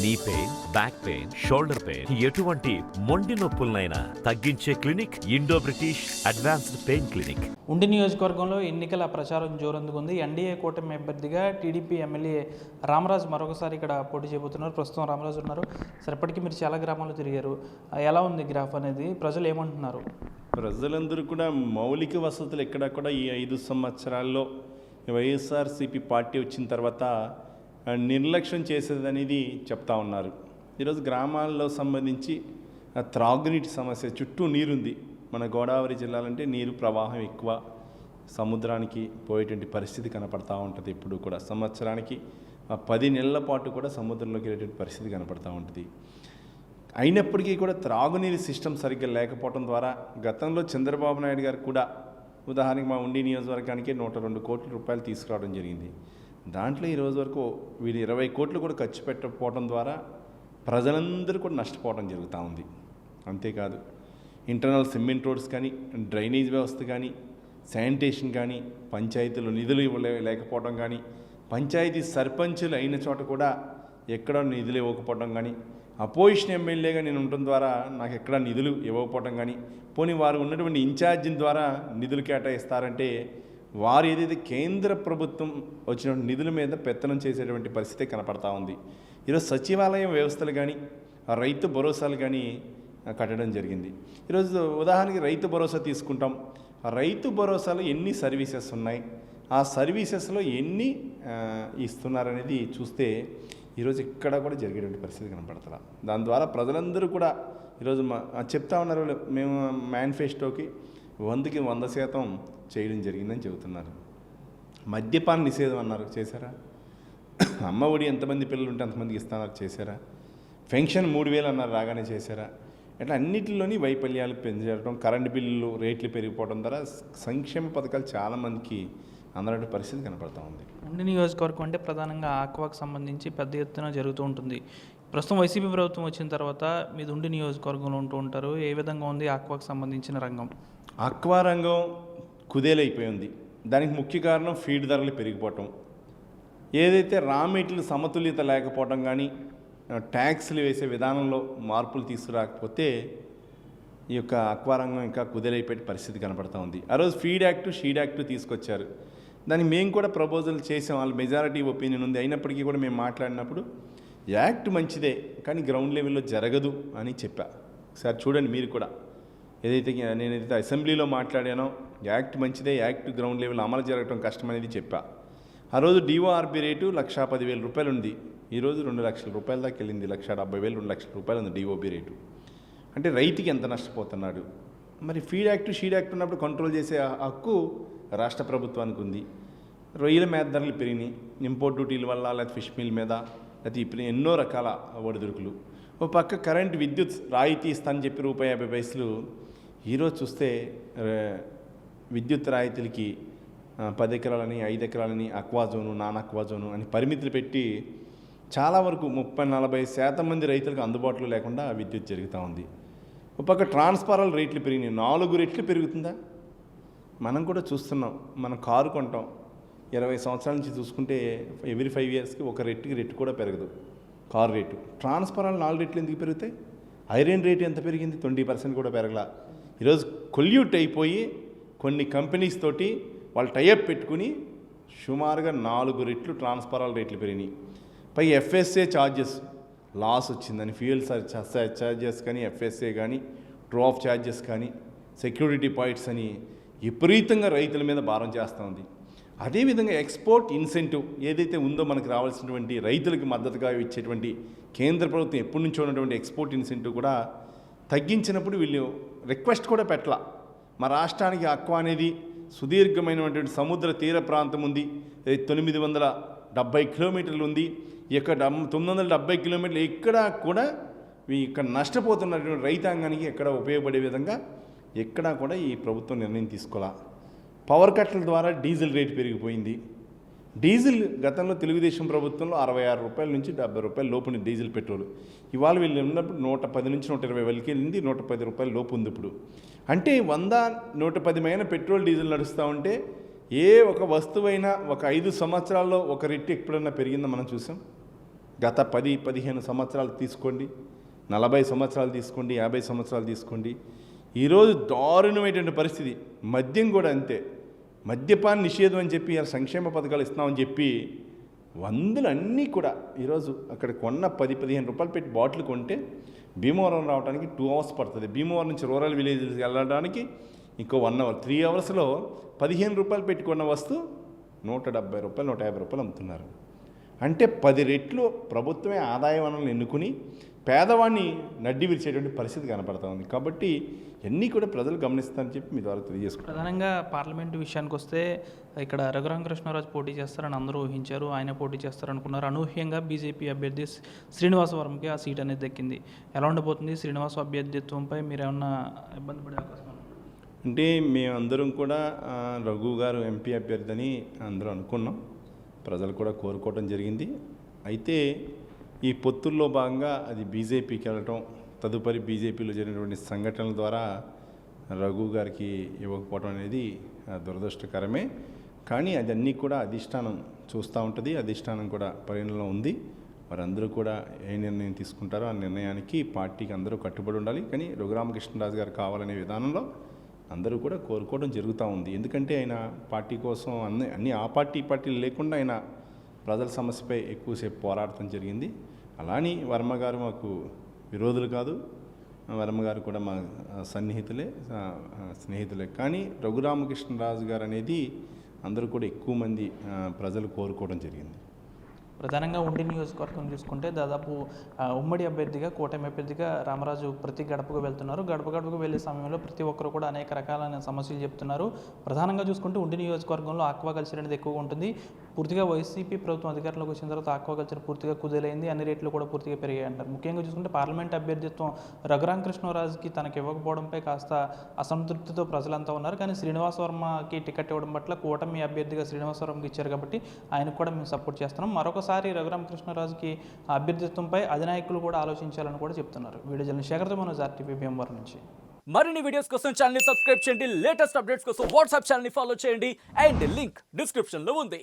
Knee pain, back pain, shoulder pain, ఎటువంటి మొండి నొప్పులనైనా తగ్గించే clinic Indo British advanced pain clinic. ఉండి నియోజకవర్గంలో ఎన్నికల ప్రచారం జోరందుకుంది. ఎన్డీఏ కూటమి అభ్యర్థిగా టీడీపీ ఎమ్మెల్యే రామరాజు మరొకసారి ఇక్కడ పోటీ చేయబోతున్నారు. ప్రస్తుతం రామరాజు ఉన్నారు. సరే, ఇప్పటికీ మీరు చాలా గ్రామాలు తిరిగారు. ఎలా ఉంది గ్రాఫ్ అనేది? ప్రజలు ఏమంటున్నారు? ప్రజలందరూ కూడా మౌలిక వసతులు ఎక్కడ కూడా ఈ 5 సంవత్సరాల్లో వైఎస్ఆర్సీపీ పార్టీ వచ్చిన తర్వాత నిర్లక్ష్యం చేసేదనేది చెప్తా ఉన్నారు. ఈరోజు గ్రామాల్లో సంబంధించి త్రాగునీటి సమస్య, చుట్టూ నీరుంది. మన గోదావరి జిల్లాలంటే నీరు ప్రవాహం ఎక్కువ, సముద్రానికి పోయేటువంటి పరిస్థితి కనపడతా ఉంటుంది. ఇప్పుడు కూడా సంవత్సరానికి 10 నెలల పాటు కూడా సముద్రంలోకి వెళ్ళేటువంటి పరిస్థితి కనపడతా ఉంటుంది. అయినప్పటికీ కూడా త్రాగునీరు సిస్టమ్ సరిగ్గా లేకపోవడం ద్వారా గతంలో చంద్రబాబు నాయుడు గారు కూడా, ఉదాహరణకి మా ఉండి నియోజకవర్గానికి 102 కోట్ల రూపాయలు తీసుకురావడం జరిగింది. దాంట్లో ఈ రోజు వరకు వీళ్ళు 20 కోట్లు కూడా ఖర్చు పెట్టకపోవడం ద్వారా ప్రజలందరూ కూడా నష్టపోవడం జరుగుతూ ఉంది. అంతేకాదు, ఇంటర్నల్ సిమెంట్ రోడ్స్ కానీ, డ్రైనేజ్ వ్యవస్థ కానీ, శానిటేషన్ కానీ, పంచాయతీలు నిధులు లేకపోవడం కానీ, పంచాయతీ సర్పంచులు అయిన చోట కూడా ఎక్కడ నిధులు ఇవ్వకపోవడం కానీ, అపోజిషన్ ఎమ్మెల్యేగా నేను ఉండటం ద్వారా నాకు ఎక్కడ నిధులు ఇవ్వకపోవడం కానీ, పోనీ వారు ఉన్నటువంటి ఇన్ఛార్జిల ద్వారా నిధులు కేటాయిస్తారంటే వారు ఏదైతే కేంద్ర ప్రభుత్వం వచ్చిన నిధుల మీద పెత్తనం చేసేటువంటి పరిస్థితి కనపడతా ఉంది. ఈరోజు సచివాలయం వ్యవస్థలు కానీ, రైతు భరోసాలు కానీ కట్టడం జరిగింది. ఈరోజు ఉదాహరణకి రైతు భరోసా తీసుకుంటాం. రైతు భరోసాలో ఎన్ని సర్వీసెస్ ఉన్నాయి, ఆ సర్వీసెస్లో ఎన్ని ఇస్తున్నారనేది చూస్తే ఈరోజు ఇక్కడ కూడా జరిగేటువంటి పరిస్థితి కనపడుతుంది. దాని ద్వారా ప్రజలందరూ కూడా ఈరోజు చెప్తా ఉన్నారు, మేము మేనిఫెస్టోకి 100కి 100% చేయడం జరిగిందని చెబుతున్నారు. మద్యపాన నిషేధం అన్నారు, చేశారా? అమ్మ ఒడి ఎంతమంది పిల్లలు ఉంటే అంతమందికి ఇస్తున్నారు, చేశారా? పెన్షన్ 3000 అన్నారు, రాగానే చేశారా? ఇట్లా అన్నింటిలోని వైఫల్యాలు పెంచడం, కరెంటు బిల్లులు రేట్లు పెరిగిపోవడం ద్వారా సంక్షేమ పథకాలు చాలామందికి అందరూ పరిస్థితి కనపడుతూ ఉంది. ఉండి నియోజకవర్గం అంటే ప్రధానంగా ఆక్వాకు సంబంధించి పెద్ద ఎత్తున జరుగుతూ ఉంటుంది. ప్రస్తుతం వైసీపీ ప్రభుత్వం వచ్చిన తర్వాత మీరు ఉండి నియోజకవర్గంలో ఉంటూ ఉంటారు. ఏ విధంగా ఉంది ఆక్వాకు సంబంధించిన రంగం? ఆక్వా రంగం కుదేలైపోయింది. దానికి ముఖ్య కారణం ఫీడ్ ధరలు పెరిగిపోవటం, ఏదైతే రా మెటీరియల్ సమతుల్యత లేకపోవడం కానీ, ట్యాక్స్లు వేసే విధానంలో మార్పులు తీసుకురాకపోతే ఈ యొక్క ఆక్వా రంగం ఇంకా కుదేలైపోయే పరిస్థితి కనపడుతూ ఉంది. ఆ రోజు ఫీడ్ యాక్ట్, షీడ్ యాక్ట్ తీసుకొచ్చారు. దానికి మేము కూడా ప్రపోజల్ చేసాం. వాళ్ళ మెజారిటీ ఒపీనియన్ ఉంది. అయినప్పటికీ కూడా మేము మాట్లాడినప్పుడు యాక్ట్ మంచిదే కానీ గ్రౌండ్ లెవెల్లో జరగదు అని చెప్పా. సార్ చూడండి, మీరు కూడా నేనైతే అసెంబ్లీలో మాట్లాడానో యాక్ట్ మంచిదే, యాక్ట్ గ్రౌండ్ లెవెల్ అమలు జరగడం కష్టం అనేది చెప్పా. ఆ రోజు డిఓఆర్బి రేటు 1,10,000 రూపాయలు ఉంది. ఈరోజు 2 లక్షల రూపాయల దాకా వెళ్ళింది. 1,70,000, 2 లక్షల రూపాయలు ఉంది డిఓబి రేటు. అంటే రైతుకి ఎంత నష్టపోతున్నాడు? మరి ఫీడ్ యాక్ట్, షీడ్ యాక్ట్ ఉన్నప్పుడు కంట్రోల్ చేసే హక్కు రాష్ట్ర ప్రభుత్వానికి ఉంది. రొయ్యల మేత ధరలు పెరిగినాయి, ఇంపోర్ట్ డ్యూటీల వల్ల, లేకపోతే ఫిష్ మీల్ మీద, లేకపోతే ఇప్పుడు ఎన్నో రకాల ఒడిదుడుకులు. ఒక పక్క కరెంట్ విద్యుత్ రాయితీ ఇస్తానని చెప్పి ₹50 ఈరోజు చూస్తే విద్యుత్ రాయితీలకి 10 ఎకరాలని, 5 ఎకరాలని, aqua zone, non aqua zone అని పరిమితులు పెట్టి చాలా వరకు 30-40% మంది రైతులకు అందుబాటులో లేకుండా విద్యుత్ జరుగుతూ ఉంది. ఒక పక్క ట్రాన్స్ఫార్మర్ రేట్లు పెరిగినాయి. 4 రెట్లు పెరుగుతుందా? మనం కూడా చూస్తున్నాం. మనం కారు కొంటాం, 20 సంవత్సరాల నుంచి చూసుకుంటే ఎవ్రీ 5 ఇయర్స్కి ఒక రెట్టు కూడా పెరగదు కారు రేటు. ట్రాన్స్ఫార్మర్లు 4 రెట్లు ఎందుకు పెరుగుతాయి? ఐరన్ రేటు ఎంత పెరిగింది? 20% కూడా పెరగలా. ఈరోజు కొల్యూట్ అయిపోయి కొన్ని కంపెనీస్ తోటి వాళ్ళు టైఅప్ పెట్టుకుని సుమారుగా 4 రెట్లు ట్రాన్స్ఫార్మర్ రేట్లు పెరిగినాయి. పై ఎఫ్ఎస్ఏ ఛార్జెస్ లాస్ వచ్చిందని, ఫ్యూయల్ ఛార్జెస్ కానీ, ఎఫ్ఎస్ఏ కానీ, ట్రూ ఆఫ్ ఛార్జెస్ కానీ, సెక్యూరిటీ పాయింట్స్ అని విపరీతంగా రైతుల మీద భారం చేస్తూ ఉంది. అదేవిధంగా ఎక్స్పోర్ట్ ఇన్సెంటివ్ ఏదైతే ఉందో మనకు రావాల్సినటువంటి రైతులకు మద్దతుగా ఇచ్చేటువంటి కేంద్ర ప్రభుత్వం ఎప్పటి నుంచో ఉన్నటువంటి ఎక్స్పోర్ట్ ఇన్సెంటివ్ కూడా తగ్గించినప్పుడు వీళ్ళు రిక్వెస్ట్ కూడా పెట్టాల. మా రాష్ట్రానికి ఆక్వా అనేది సుదీర్ఘమైనటువంటి సముద్ర తీర ప్రాంతం ఉంది, 970 కిలోమీటర్లు ఉంది. ఇక్కడ 970 కిలోమీటర్లు ఎక్కడా కూడా ఇక్కడ నష్టపోతున్నటువంటి రైతాంగానికి ఎక్కడ ఉపయోగపడే విధంగా ఎక్కడా కూడా ఈ ప్రభుత్వం నిర్ణయం తీసుకోవాలా. పవర్ కట్ల ద్వారా డీజిల్ రేటు పెరిగిపోయింది. డీజిల్ గతంలో తెలుగుదేశం ప్రభుత్వంలో ₹66 నుంచి ₹70 లోపుని డీజిల్ పెట్రోల్. ఇవాళ వీళ్ళు ఉన్నప్పుడు 110 నుంచి 120 వరకు వెళ్ళింది, ₹110 లోపు ఉంది ఇప్పుడు. అంటే 100-110 మైన పెట్రోల్ డీజిల్ నడుస్తూ ఉంటే ఏ ఒక వస్తువైనా ఒక 5 సంవత్సరాల్లో ఒక రెట్టు ఎప్పుడన్నా పెరిగిందో మనం చూసాం? గత 10-15 సంవత్సరాలు తీసుకోండి, 40 సంవత్సరాలు తీసుకోండి, 50 సంవత్సరాలు తీసుకోండి. ఈరోజు దారుణమైనటువంటి పరిస్థితి. మద్యం కూడా అంతే. మద్యపాన నిషేధం అని చెప్పి సంక్షేమ పథకాలు ఇస్తున్నామని చెప్పి వందలు అన్నీ కూడా ఈరోజు అక్కడ కొన్న 10-15 రూపాయలు పెట్టి బాటిల్ కొంటే భీమవరం రావడానికి 2 అవర్స్ పడుతుంది. భీమవరం నుంచి రూరల్ విలేజెస్కి వెళ్ళడానికి ఇంకో 1 అవర్. 3 అవర్స్లో 15 రూపాయలు పెట్టుకున్న వస్తువు 170 రూపాయలు, 150 రూపాయలు అమ్ముతున్నారు. అంటే 10 రెట్లు ప్రభుత్వమే ఆదాయ వనరులను ఎన్నుకుని పేదవాడిని నడ్డి విరిచేటువంటి పరిస్థితి కనపడతా ఉంది. కాబట్టి ఇవన్నీ కూడా ప్రజలు గమనిస్తారని చెప్పి మీ ద్వారా తెలియజేసుకుంటారు. ప్రధానంగా పార్లమెంటు విషయానికి వస్తే ఇక్కడ రఘురామకృష్ణరాజు పోటీ చేస్తారని అందరూ ఊహించారు. ఆయన పోటీ చేస్తారనుకున్నారు. అనూహ్యంగా బీజేపీ అభ్యర్థి శ్రీనివాసవరంకి ఆ సీట్ అనేది దక్కింది. ఎలా ఉండబోతుంది శ్రీనివాస అభ్యర్థిత్వంపై మీరు ఏమన్నా ఇబ్బంది పడే అవకాశం? అంటే మేమందరం కూడా రఘు గారు ఎంపీ అభ్యర్థి అని అందరూ అనుకున్నాం. ప్రజలు కూడా కోరుకోవడం జరిగింది. అయితే ఈ పొత్తుల్లో భాగంగా అది బీజేపీకి వెళ్ళటం, తదుపరి బీజేపీలో జరిగినటువంటి సంఘటనల ద్వారా రఘు గారికి ఇవ్వకపోవడం అనేది దురదృష్టకరమే. కానీ అదన్నీ కూడా అధిష్టానం చూస్తూ ఉంటుంది. అధిష్టానం కూడా పరిగణనలో ఉంది. వారందరూ కూడా ఏ నిర్ణయం తీసుకుంటారో ఆ నిర్ణయానికి పార్టీకి అందరూ కట్టుబడి ఉండాలి. కానీ రఘురామకృష్ణరాజు గారు కావాలనే విధానంలో అందరూ కూడా కోరుకోవడం జరుగుతూ ఉంది. ఎందుకంటే ఆయన పార్టీ కోసం అన్ని ఆ పార్టీలు లేకుండా ఆయన ప్రజల సమస్యపై ఎక్కువసేపు పోరాడటం జరిగింది. అలాని వర్మ గారు మాకు విరోధులు కాదు. వర్మ గారు కూడా మా స్నేహితులే. కానీ రఘురామకృష్ణరాజు గారు అనేది అందరూ కూడా ఎక్కువ మంది ప్రజలు కోరుకోవడం జరిగింది. ప్రధానంగా ఉండి నియోజకవర్గం చూసుకుంటే దాదాపు ఉమ్మడి అభ్యర్థిగా, కూటమి అభ్యర్థిగా రామరాజు ప్రతి గడపకు వెళ్తున్నారు. గడపకు వెళ్ళే సమయంలో ప్రతి ఒక్కరు కూడా అనేక రకాలైన సమస్యలు చెప్తున్నారు. ప్రధానంగా చూసుకుంటే ఉండి నియోజకవర్గంలో ఆక్వాకల్చర్ అనేది ఎక్కువగా ఉంటుంది. పూర్తిగా వైసీపీ ప్రభుత్వం అధికారంలోకి వచ్చిన తర్వాత ఆక్వాకల్చర్ పూర్తిగా కుదేలైంది. అన్ని రేట్లు కూడా పూర్తిగా పెరిగాయి అంటారు. ముఖ్యంగా చూసుకుంటే పార్లమెంట్ అభ్యర్థిత్వం రఘురామకృష్ణరాజుకి తనకు ఇవ్వకపోవడంపై కాస్త అసంతృప్తితో ప్రజలంతా ఉన్నారు. కానీ శ్రీనివాసవర్మకి టికెట్ ఇవ్వడం పట్ల కూటమి అభ్యర్థిగా శ్రీనివాసవర్మకి ఇచ్చారు కాబట్టి ఆయనకు కూడా మేము సపోర్ట్ చేస్తున్నాం. మరొకసారి రఘురామకృష్ణరాజుకి అభ్యర్థిత్వంపై అధినాయకులు కూడా ఆలోచించాలని కూడా చెప్తున్నారు. వీడియో జర్నలిస్ట్ శేఖర్తో మనోజ్, ఆర్టీవీ భీమవరం నుంచి. మరిన్ని వీడియోస్ కోసం ఛానల్ ని సబ్స్క్రైబ్ చేయండి. లేటెస్ట్ అప్డేట్స్ కోసం వాట్సాప్ ఛానల్ ని ఫాలో చేయండి. అండ్ లింక్ డిస్క్రిప్షన్ లో ఉంది.